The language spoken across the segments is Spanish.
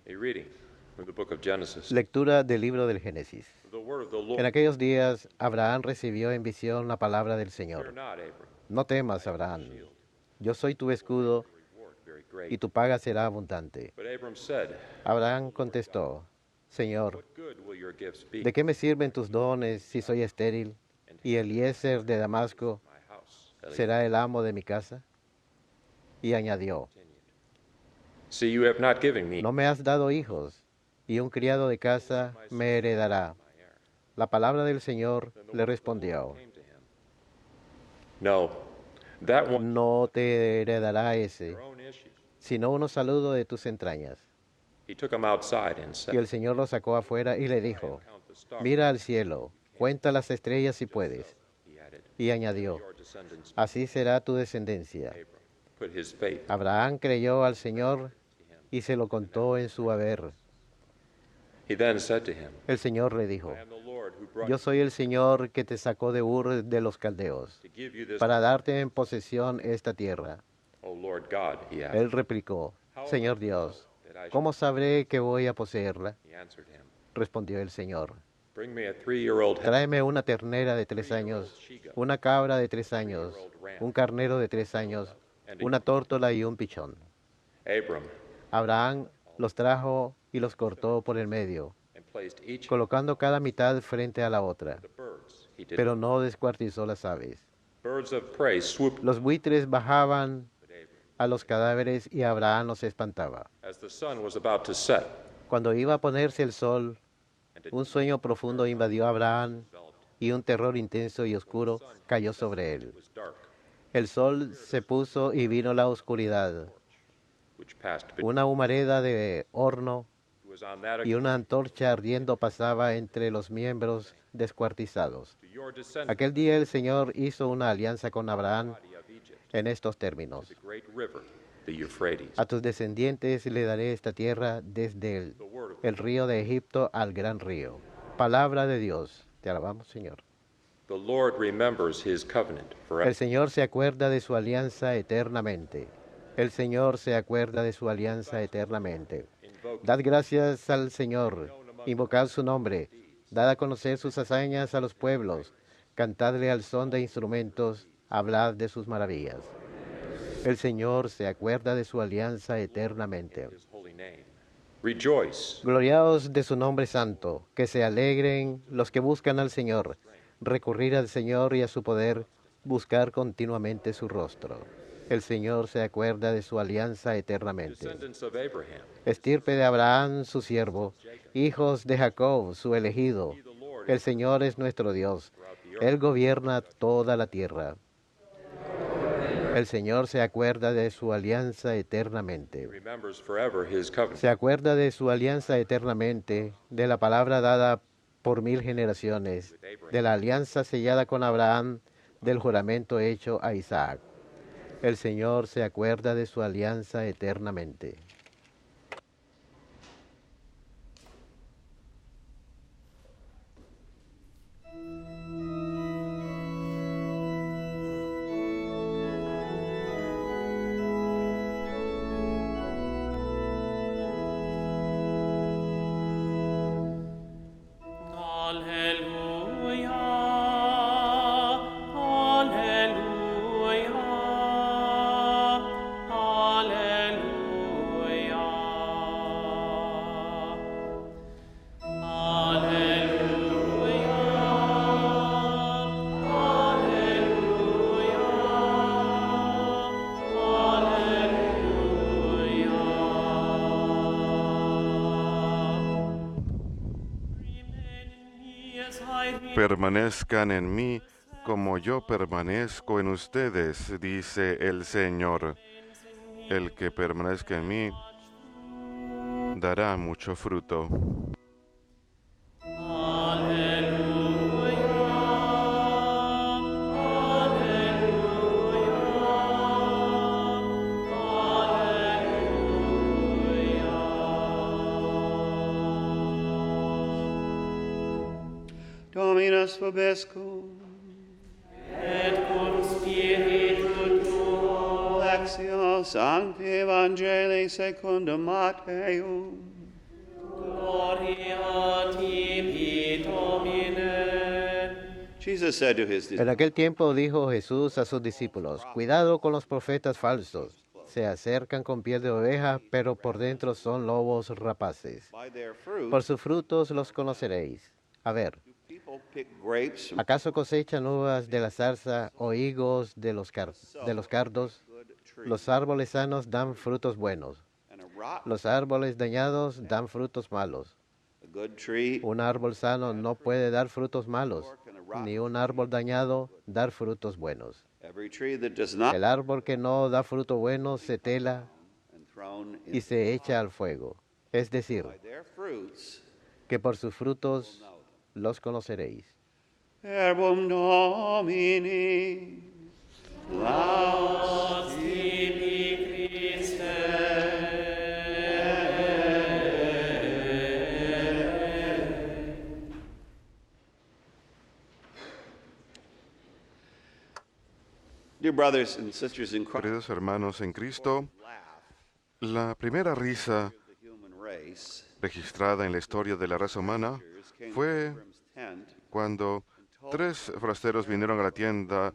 A reading from the book of Genesis. Lectura del libro del Génesis. The word of the En Lord. aquellos días, Abraham recibió en visión la palabra del Fear Señor. not, Abram. No temas, Abraham. Yo soy tu escudo Reward very y great. tu paga será abundante. But Abram said, Abraham contestó, Señor, What good will your gifts be? ¿de qué me sirven tus dones si soy estéril? Y Eliezer de Damasco My house. será el amo de mi casa. Y añadió, See, you have not given me no me has dado hijos, y un criado de casa me heredará. my heir. La palabra del Señor Then the le word of the respondió, Lord came to him. No, that one no te heredará ese, your own issue. sino unos saludos de tus entrañas. He took him outside and Y said, el Señor lo sacó afuera y le dijo, Count the stars. mira al cielo, cuenta las estrellas si puedes. He added, Y añadió, Your descendants. así será tu descendencia. Abram put his faith Abraham creyó al Señor to him. y se lo contó en su haber. He then said to him, El Señor le dijo, I am the Lord who brought yo soy el Señor que te sacó de Ur de los Caldeos, you to give you this. para darte en posesión esta tierra. O Lord God, he asked. Él replicó, Señor Dios, ¿cómo sabré que voy a poseerla? He answered him, Respondió el Señor, Bring me a 3-year-old heifer, tráeme una ternera de 3 años, una cabra de 3 años, un carnero de 3 años, una tórtola y un pichón. Abram, Abraham los trajo y los cortó por el medio, and placed each colocando cada mitad frente a la otra, of the birds. He did. pero no descuartizó las aves. Birds of prey swooped Los buitres bajaban at Abram. a los cadáveres y Abraham los espantaba. As the sun was about to set, Cuando iba a ponerse el sol, and it un sueño profundo invadió a Abraham developed, y un terror intenso y oscuro cayó sobre él. it was dark, El sol se puso y vino la oscuridad. which passed between. Una humareda de horno It was on that y una antorcha ardiendo pasaba entre los miembros descuartizados. to your descendants, Aquel día el Señor hizo una alianza con Abraham body of Egypt, en estos términos. the great river, the Euphrates. A tus descendientes le daré esta tierra desde The word of el río de Egipto al gran río. Palabra de Dios. Te alabamos, Señor. the Lord remembers his covenant forever. El Señor se acuerda de su alianza eternamente. El Señor se acuerda de su alianza eternamente. Invoke Dad gracias al Señor, invocad su nombre, dad a conocer sus hazañas a los pueblos, cantadle al son de instrumentos, hablad de sus maravillas. El Señor se acuerda de su alianza eternamente. his holy name. Rejoice, Gloriaos de su nombre santo, que se alegren los que buscan al Señor, recurrir al Señor y a su poder, buscar continuamente su rostro. El Señor se acuerda de su alianza eternamente. descendants of Abraham. Estirpe de Abraham, su siervo, hijos de Jacob, su elegido. He, the Lord, El Señor es nuestro Dios. throughout the earth. Él gobierna toda la tierra. El Señor se acuerda de su alianza eternamente. Remembers forever his covenant. Se acuerda de su alianza eternamente, de la palabra dada por 1000 generaciones, de la alianza sellada con Abraham, del juramento hecho a Isaac. El Señor se acuerda de su alianza eternamente. Alleluia, alleluia, alleluia. Alleluia, alleluia. Permanezcan en mí como yo permanezco en ustedes, dice el Señor. El que permanezca en mí dará mucho fruto. Dominus vobiscum. Et cum spiritu tuo. Lectio Sancti Evangelii secundum Matteum. Gloria tibi, Domine. Jesus said to his En disciples, aquel tiempo dijo Jesús a sus discípulos, cuidado con los profetas falsos. Se acercan con piel de oveja, pero por dentro son lobos rapaces. by their Por fruit, sus frutos los conoceréis. A ver, people pick grapes from ¿acaso cosechan uvas de la zarza o higos de los cardos? good trees, Los árboles sanos dan frutos buenos. and a rotten, Los árboles dañados dan frutos malos. a good tree, Un árbol sano no puede dar frutos malos, ni un árbol dañado dar frutos buenos. every tree that does not El árbol que no da fruto bueno se tela and thrown y in se echa al fuego. Es decir, by their fruits. que por sus frutos los conoceréis. Verbum Domini. Laus tibi, Christe. Dear brothers and sisters in Christ, Queridos hermanos en Cristo, laugh la primera risa at the human race registrada en la historia de la raza humana came fue to Abram's tent cuando 3 forasteros vinieron a la tienda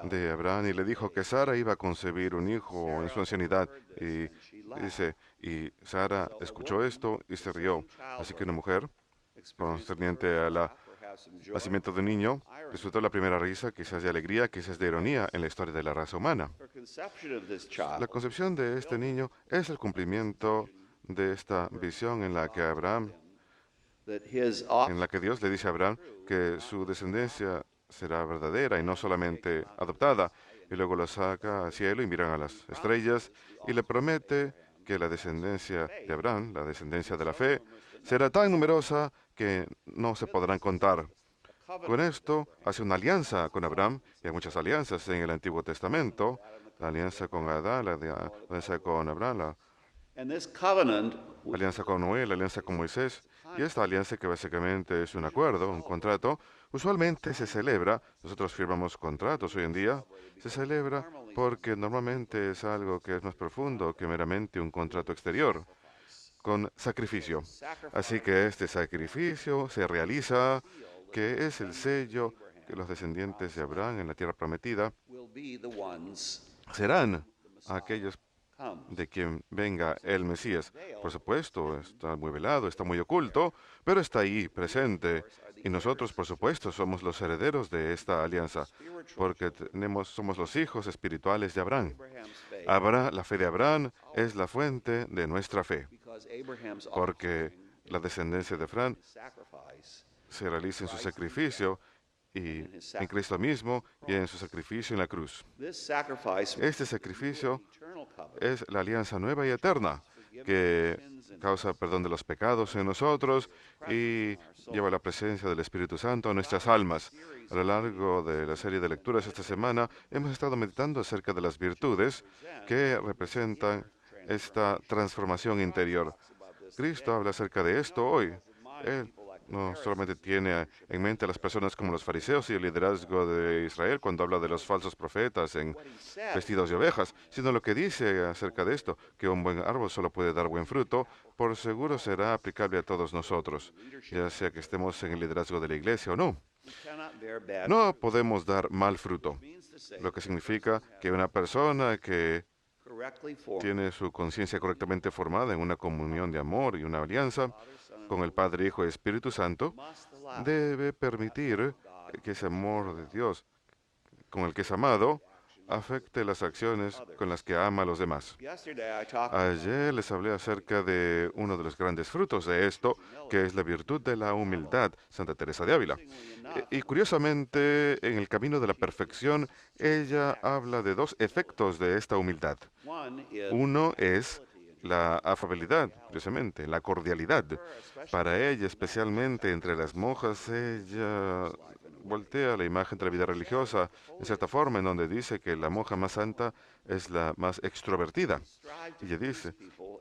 de Abraham y le dijo que Sara iba a concebir un hijo en su ancianidad. Y dice, y Sara escuchó esto y se rió. Así que una mujer, concerniente a la nacimiento de un niño, resultó la primera risa, quizás de alegría, quizás de ironía en la historia de la raza humana. for conception of this child. La concepción de este niño es el cumplimiento de esta visión en la que Abraham, That his en la que Dios le dice a Abraham que su descendencia será verdadera y no solamente adoptada. Y luego lo saca al cielo y miran a las estrellas y le promete que la descendencia de Abraham, la descendencia de la fe, será tan numerosa que no se podrán contar. Con esto hace una alianza con Abraham, y hay muchas alianzas en el Antiguo Testamento, la alianza con Adán, la alianza con Abraham, la And this covenant alianza con Noé, la alianza con Moisés, y esta alianza que básicamente es un acuerdo, un contrato, usualmente se celebra, nosotros firmamos contratos hoy en día, se celebra porque normalmente es algo que es más profundo que meramente un contrato exterior, con sacrificio. Así que este sacrificio se realiza, que es el sello que los descendientes de Abraham en la tierra prometida will be the ones serán aquellos come. de quien venga el Mesías. Por supuesto, está muy velado, está muy oculto, pero está ahí, presente. Y nosotros, por supuesto, somos los herederos de esta alianza, porque somos los hijos espirituales de Abraham. Abraham's faith, La fe de Abraham es la fuente de nuestra fe, because Abraham's porque la descendencia de Abraham sacrifice se realiza en su sacrificio y en Cristo mismo y en su sacrificio en la cruz. this sacrifice Este sacrificio eternal covenant es la alianza nueva y eterna que causa perdón de los pecados en nosotros y lleva la presencia del Espíritu Santo a nuestras almas. A lo largo de la serie de lecturas esta semana hemos estado meditando acerca de las virtudes que representan esta transformación interior. Cristo habla acerca de esto hoy. Él no solamente tiene en mente a las personas como los fariseos y el liderazgo de Israel cuando habla de los falsos profetas en vestidos de ovejas, sino lo que dice acerca de esto, que un buen árbol solo puede dar buen fruto, por seguro será aplicable a todos nosotros, ya sea que estemos en el liderazgo de la iglesia o no. cannot bear bad No podemos dar mal fruto, means to say lo que significa que una persona que correctly formed tiene su conciencia correctamente formada en una comunión de amor y una alianza con el Padre, Hijo y Espíritu Santo, must allow debe permitir que ese amor de Dios con el que es amado afecte las acciones con las que ama a los demás. Yesterday I talked Ayer les hablé acerca de uno de los grandes frutos de esto, que es la virtud de la humildad, Santa Teresa de Ávila. Y curiosamente, en el camino de la perfección, ella habla de 2 efectos de esta humildad. one is Uno es la afabilidad, curiosamente, la cordialidad. Para ella, especialmente entre las monjas, ella voltea la imagen de la vida religiosa, en cierta forma, en donde dice que la monja más santa es la más extrovertida. Ella dice,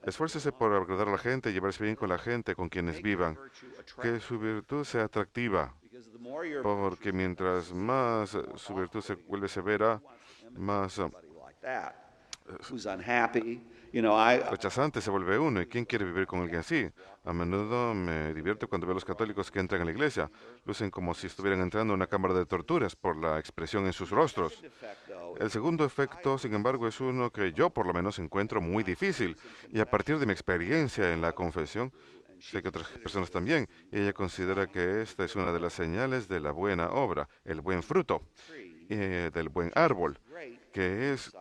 esfuércese por agradar a la gente, llevarse bien con la gente, con quienes vivan, que su virtud sea atractiva, because the more you're porque mientras más su virtud se vuelve severa, más like that. who's unhappy. rechazante se vuelve uno. ¿Y quién quiere vivir con alguien así? A menudo me divierto cuando veo a los católicos que entran a la iglesia. Lucen como si estuvieran entrando a una cámara de torturas por la expresión en sus rostros. El segundo efecto, sin embargo, es uno que yo por lo menos encuentro muy difícil. Y a partir de mi experiencia en la confesión, sé que otras personas también, y ella considera que esta es una de las señales de la buena obra, el buen fruto, del buen árbol, que es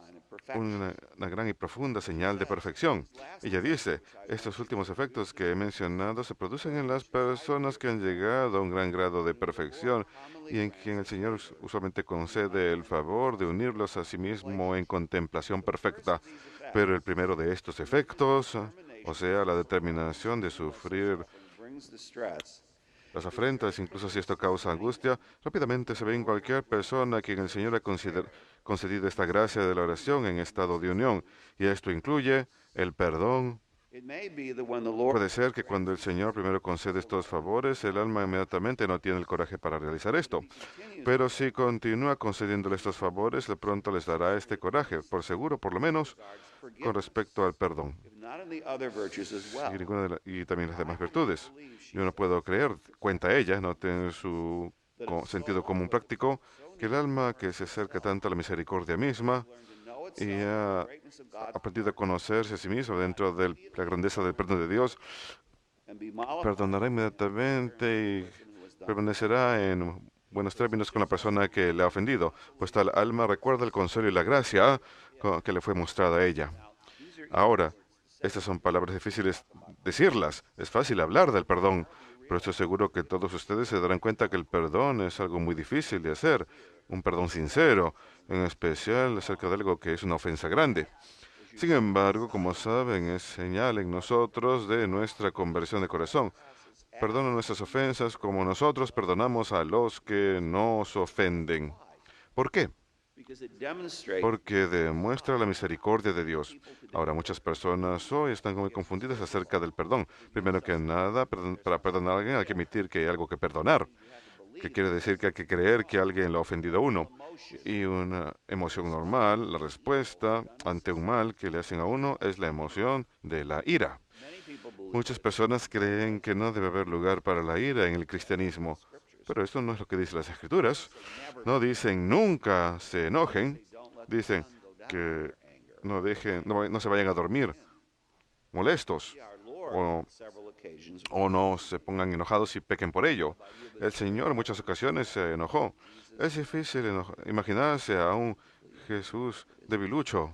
una gran y profunda señal de perfección. Ella dice, estos últimos efectos que he mencionado se producen en las personas que han llegado a un gran grado de perfección y en quien el Señor usualmente concede el favor de unirlos a sí mismo en contemplación perfecta. Pero el primero de estos efectos, o sea, la determinación de sufrir las afrentas, incluso si esto causa angustia, rápidamente se ve en cualquier persona a quien el Señor ha concedido esta gracia de la oración en estado de unión. Y esto incluye el perdón. Puede ser que cuando el Señor primero concede estos favores, el alma inmediatamente no tiene el coraje para realizar esto. Pero si continúa concediéndole estos favores, de pronto les dará este coraje, por seguro, por lo menos, con respecto al perdón. Y también las demás virtudes. Yo no puedo creer, cuenta ella, no tiene su sentido común práctico, que el alma que se acerca tanto a la misericordia misma y ha aprendido a conocerse a sí mismo dentro de la grandeza del perdón de Dios, perdonará inmediatamente y permanecerá en buenos términos con la persona que le ha ofendido, pues tal alma recuerda el consuelo y la gracia que le fue mostrada a ella. Ahora, estas son palabras difíciles decirlas. Es fácil hablar del perdón, pero estoy seguro que todos ustedes se darán cuenta que el perdón es algo muy difícil de hacer. Un perdón sincero, en especial acerca de algo que es una ofensa grande. Sin embargo, como saben, es señal en nosotros de nuestra conversión de corazón. Perdona nuestras ofensas como nosotros perdonamos a los que nos ofenden. ¿Por qué? Porque demuestra la misericordia de Dios. Ahora, muchas personas hoy están muy confundidas acerca del perdón. Primero que nada, para perdonar a alguien hay que admitir que hay algo que perdonar, que quiere decir que hay que creer que alguien lo ha ofendido a uno. Y una emoción normal, la respuesta ante un mal que le hacen a uno es la emoción de la ira. Muchas personas creen que no debe haber lugar para la ira en el cristianismo, pero esto no es lo que dicen las Escrituras. No dicen nunca se enojen, dicen que no se vayan a dormir molestos o no se pongan enojados y pequen por ello. El Señor en muchas ocasiones se enojó. Es difícil imaginarse a un Jesús debilucho.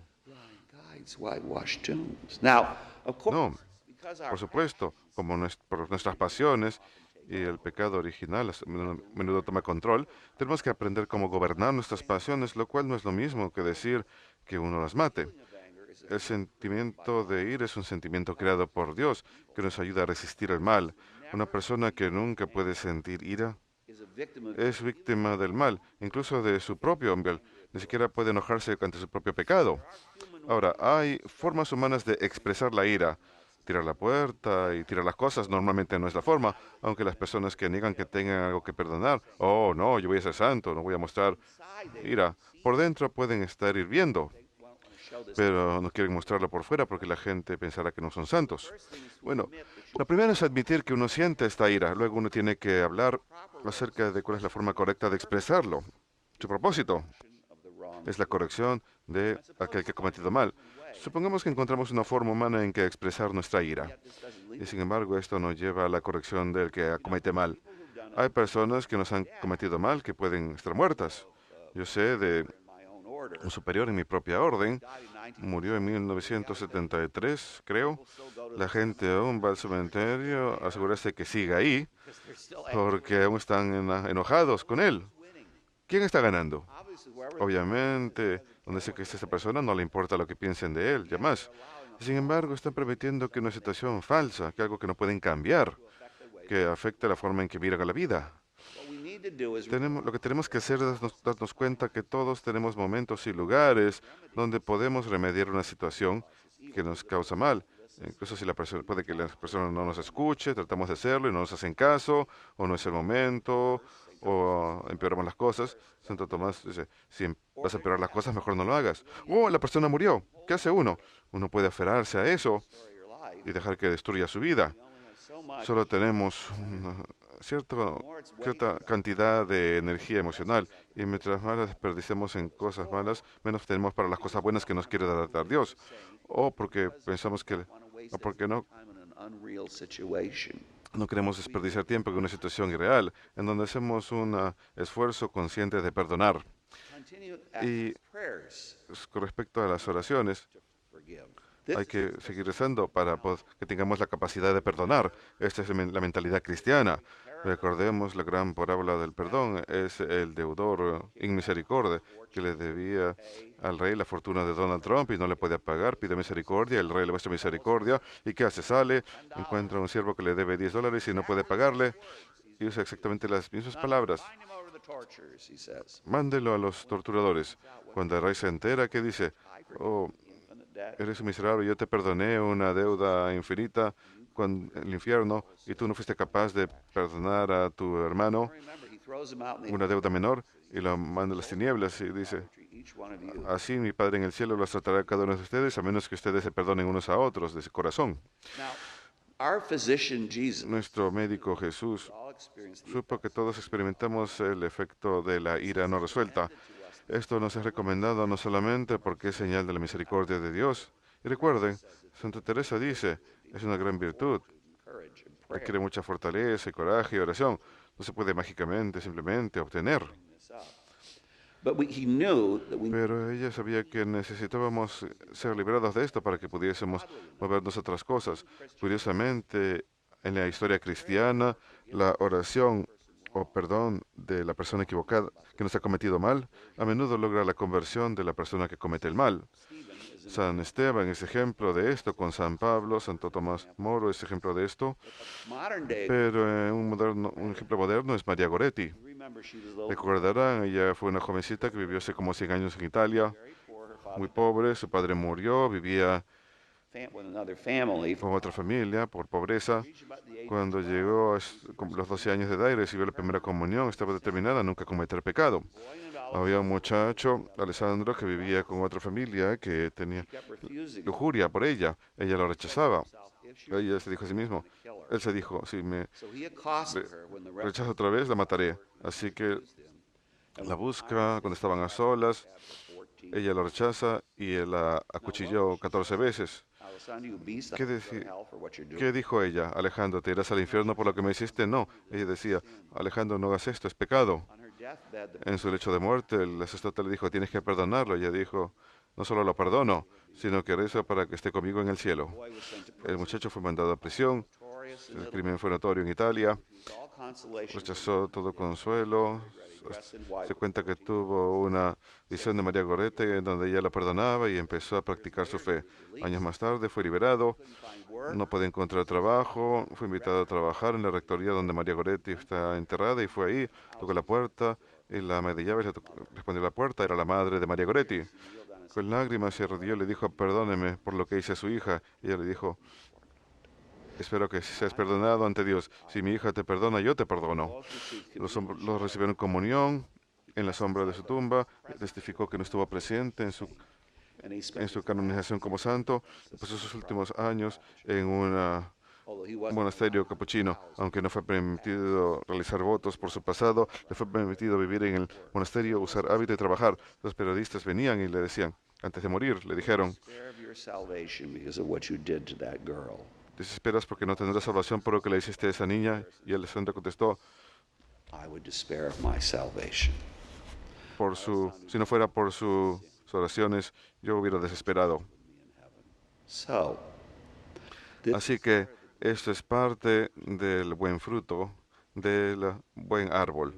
No, por supuesto, por nuestras pasiones y el pecado original a menudo toma control, tenemos que aprender cómo gobernar nuestras pasiones, lo cual no es lo mismo que decir que uno las mate. El sentimiento de ira es un sentimiento creado por Dios que nos ayuda a resistir el mal. Una persona que nunca puede sentir ira es víctima del mal, incluso de su propio mal. Ni siquiera puede enojarse ante su propio pecado. Ahora, hay formas humanas de expresar la ira. Tirar la puerta y tirar las cosas normalmente no es la forma, aunque las personas que niegan que tengan algo que perdonar, oh no, yo voy a ser santo, no voy a mostrar ira, por dentro pueden estar hirviendo, pero no quieren mostrarlo por fuera porque la gente pensará que no son santos. Bueno, lo primero es admitir que uno siente esta ira, luego uno tiene que hablar acerca de cuál es la forma correcta de expresarlo. Su propósito es la corrección de aquel que ha cometido mal. Supongamos que encontramos una forma humana en que expresar nuestra ira, y sin embargo esto nos lleva a la corrección del que comete mal. Hay personas que nos han cometido mal que pueden estar muertas. Yo sé de un superior en mi propia orden, murió en 1973, creo. La gente aún va al cementerio a asegurarse que siga ahí, porque aún están enojados con él. ¿Quién está ganando? Obviamente, donde sé que está esta persona, no le importa lo que piensen de él, ya más. Sin embargo, están permitiendo que una situación falsa, que algo que no pueden cambiar, que afecte la forma en que miran a la vida. Lo que tenemos que hacer es darnos cuenta que todos tenemos momentos y lugares donde podemos remediar una situación que nos causa mal. Incluso si puede que la persona no nos escuche, tratamos de hacerlo y no nos hacen caso, o no es el momento, o empeoramos las cosas. Santo Tomás dice, si vas a empeorar las cosas, mejor no lo hagas. Oh, la persona murió. ¿Qué hace uno? Uno puede aferrarse a eso y dejar que destruya su vida. Solo tenemos una cierta cantidad de energía emocional y mientras más la desperdiciamos en cosas malas, menos tenemos para las cosas buenas que nos quiere dar Dios. O porque pensamos que, o porque no queremos desperdiciar tiempo en una situación irreal, en donde hacemos un esfuerzo consciente de perdonar. Y con respecto a las oraciones, hay que seguir rezando para que tengamos la capacidad de perdonar. Esta es la mentalidad cristiana. Recordemos la gran parábola del perdón. Es el deudor in misericordia que le debía al rey la fortuna de Donald Trump y no le podía pagar. Pide misericordia, el rey le muestra misericordia. ¿Y qué hace? Sale, encuentra a un siervo que le debe $10 y no puede pagarle. Y usa exactamente las mismas palabras. Mándelo a los torturadores. Cuando el rey se entera, ¿qué dice? Oh, eres un miserable, yo te perdoné una deuda infinita con el infierno y tú no fuiste capaz de perdonar a tu hermano una deuda menor y lo manda a las tinieblas y dice, así mi Padre en el cielo los tratará a cada uno de ustedes a menos que ustedes se perdonen unos a otros de su corazón. Nuestro médico Jesús supo que todos experimentamos el efecto de la ira no resuelta. Esto nos es recomendado no solamente porque es señal de la misericordia de Dios. Y recuerden, Santa Teresa dice, es una gran virtud. Requiere mucha fortaleza y coraje y oración. No se puede mágicamente, simplemente obtener. Pero ella sabía que necesitábamos ser liberados de esto para que pudiésemos movernos a otras cosas. Curiosamente, en la historia cristiana, la oración o perdón de la persona equivocada que nos ha cometido mal, a menudo logra la conversión de la persona que comete el mal. San Esteban es ejemplo de esto con San Pablo, Santo Tomás Moro es ejemplo de esto, pero un ejemplo moderno es María Goretti. Recordarán, ella fue una jovencita que vivió hace como 100 años en Italia, muy pobre, su padre murió, vivía con otra familia por pobreza. Cuando llegó a los 12 años de edad y recibió la primera comunión, estaba determinada a nunca cometer pecado. Había un muchacho, Alessandro, que vivía con otra familia que tenía lujuria por ella. Ella lo rechazaba. Ella se dijo a sí mismo. Él se dijo, si me rechaza otra vez, la mataré. Así que la busca cuando estaban a solas. Ella lo rechaza y él la acuchilló 14 veces. ¿Qué dijo ella? Alejandro, ¿te irás al infierno por lo que me hiciste? No. Ella decía, Alejandro, no hagas esto, es pecado. En su lecho de muerte, el sacerdote le dijo, tienes que perdonarlo. Ella dijo, no solo lo perdono, sino que rezo para que esté conmigo en el cielo. El muchacho fue mandado a prisión. El crimen fue notorio en Italia. Rechazó todo consuelo. Se cuenta que tuvo una visión de María Goretti en donde ella la perdonaba y empezó a practicar su fe. Años más tarde fue liberado, no puede encontrar trabajo, fue invitado a trabajar en la rectoría donde María Goretti está enterrada y fue ahí, tocó la puerta y la ama de llaves respondió a la puerta, era la madre de María Goretti. Con lágrimas se arrodilló y le dijo, perdóneme por lo que hice a su hija. Y ella le dijo, espero que seas perdonado ante Dios. Si mi hija te perdona, yo te perdono. Los recibieron comunión en la sombra de su tumba. Testificó que no estuvo presente en su canonización como santo. Pasó sus últimos años en un monasterio capuchino. Aunque no fue permitido realizar votos por su pasado, le fue permitido vivir en el monasterio, usar hábito y trabajar. Los periodistas venían y le decían, antes de morir, le dijeron, ¿desesperas porque no tendrás salvación por lo que le hiciste a esa niña? Y Alessandro contestó, si no fuera por sus oraciones, yo hubiera desesperado. Así que esto es parte del buen fruto, del buen árbol.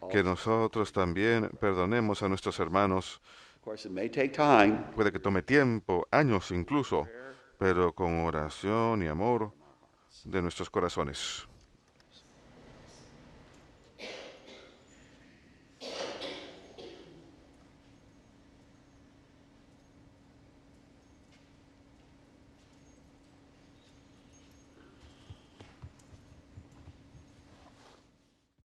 Que nosotros también perdonemos a nuestros hermanos. Puede que tome tiempo, años incluso, pero con oración y amor de nuestros corazones.